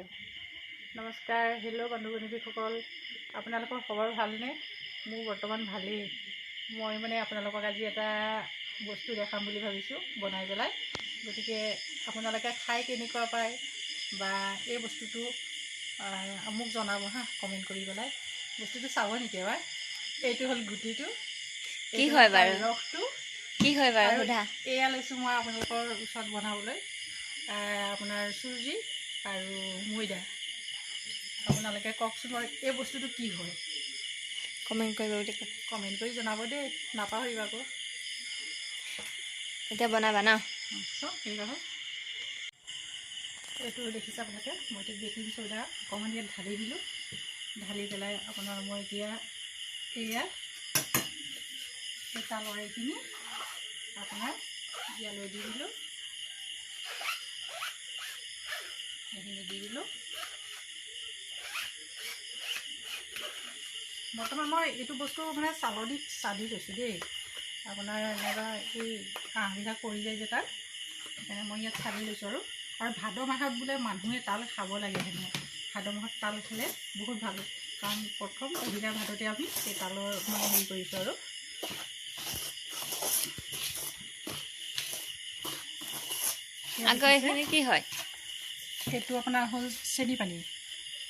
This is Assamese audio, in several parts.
লাগে নমস্কাৰ হেল্ল' বন্ধু বান্ধৱীসকল আপোনালোকৰ খবৰ ভালনে মোৰ বৰ্তমান ভালেই মই মানে আপোনালোকক আজি এটা বস্তু দেখাম বুলি ভাবিছোঁ বনাই পেলাই গতিকে আপোনালোকে খাই কেনেকুৱা পায় বা এই বস্তুটো মোক জনাব হা কমেণ্ট কৰি পেলাই বস্তুটো চাব নেকি এবাৰ এইটো হ'ল গুটিটো কি হয় বাৰু ৰসটো কি হয় বাৰু সোধা এয়া লৈছোঁ মই আপোনালোকৰ ওচৰত বনাবলৈ আপোনাৰ চুজি আৰু ময়দা আপোনালোকে কওকচোন বাৰু এই বস্তুটো কি হয় কমেণ্ট কৰিব বুলি কমেণ্ট কৰি জনাব দেই নাপাহৰিবা আকৌ এতিয়া বনাবা ন ঠিক আছে এইটো দেখিছে আপোনালোকে মই এতিয়া বেকিং চ'ডা অকণমান ইয়াত ঢালি দিলোঁ ঢালি পেলাই আপোনাৰ মই এতিয়া এয়া এই তালৰ এইখিনি আপোনাৰ ইয়ালৈ দি দিলোঁ এইখিনি দি দিলোঁ বৰ্তমান মই এইটো বস্তু মানে চালনী চাদি লৈছোঁ দেই আপোনাৰ এনেকুৱা এই কাঁহবিলাক পৰি যায় যে তাত সেইকাৰণে মই ইয়াত চালি লৈছোঁ আৰু ভাদ মাহত বোলে মানুহে তাল খাব লাগে হেনো ভাদ মাহত তাল খালে বহুত ভাল কাৰণ প্ৰথম পহিলা ভাদতে আমি এই তালৰ মানে হেৰি কৰিছোঁ আৰু আকৌ এইখিনি কি হয় সেইটো আপোনাৰ হ'ল চেনি পানী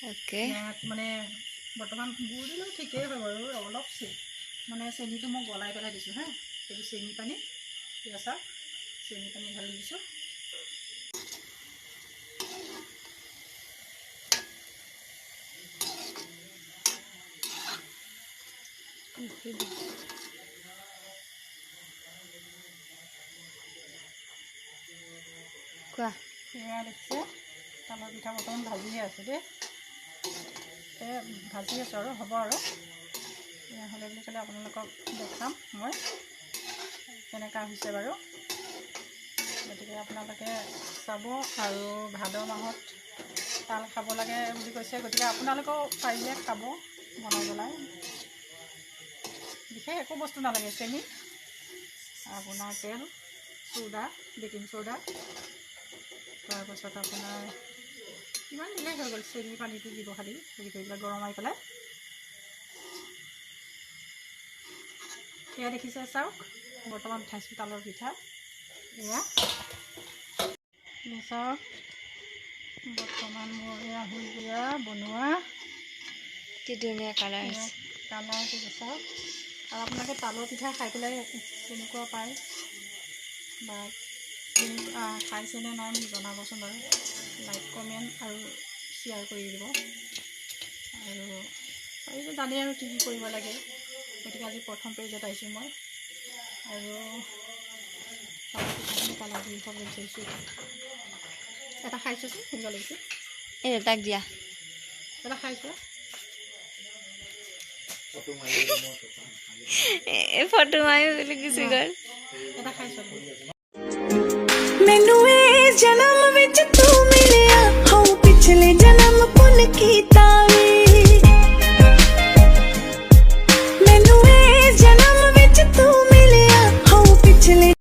অ'কে ইয়াত মানে বৰ্তমান গুড় দিলেও ঠিকেই হয় বাৰু অলপ মানে চেনিটো মই গলাই পেলাই দিছোঁ হা সেইটো চেনি পানী ঠিক আছে চেনি পানী ঢালি দিছোঁ কোৱা সেয়া দেখিছে তালৰ পিঠা বৰ্তমান ভাজিয়ে আছোঁ দেই ভাজি আছোঁ আৰু হ'ব আৰু এয়া হ'লে বুলি ক'লে আপোনালোকক দেখাম মই কেনেকুৱা হৈছে বাৰু গতিকে আপোনালোকে চাব আৰু ভাদ মাহত তাল খাব লাগে বুলি কৈছে গতিকে আপোনালোকেও পাৰিলে খাব বনাই পেলাই বিশেষ একো বস্তু নালাগে চেনি আপোনাৰ তেল চ'ডা বেকিং চ'ডা তাৰপাছত আপোনাৰ কিমান দিলেই হৈ গ'ল চেনি পানীটো দিব খালি হেৰি কৰি পেলাই গৰমাই পেলাই এয়া দেখিছে চাওক বৰ্তমান উঠাইছোঁ তালৰ পিঠা এয়া চাওক বৰ্তমান মোৰ এয়া হৈ যোৱা বনোৱা কি ধুনীয়া কালাৰ আছে কালাৰটো চাওক আৰু আপোনালোকে তালৰ পিঠা খাই পেলাই কেনেকুৱা পায় বা খাইছেনে নাই মোক জনাবচোন বাৰু লাইক কমেণ্ট আৰু শ্বেয়াৰ কৰি দিব আৰু পাৰিলে জানে আৰু কি কৰিব লাগে গতিকে আজি প্ৰথম পেজত আহিছোঁ মই আৰু পিঠাখিনি কালাৰ দি খাবলৈ বিচাৰিছোঁ এটা খাইছোঁচোন কেনেকুৱা লাগিছে এই তাক দিয়া এটা খাইছোঁ এই ফটো মাৰি বুলি গুচি গ'ল এটা খাইছোঁ ਮੈਨੂੰ ਇਹ ਜਨਮ ਵਿੱਚ ਤੂੰ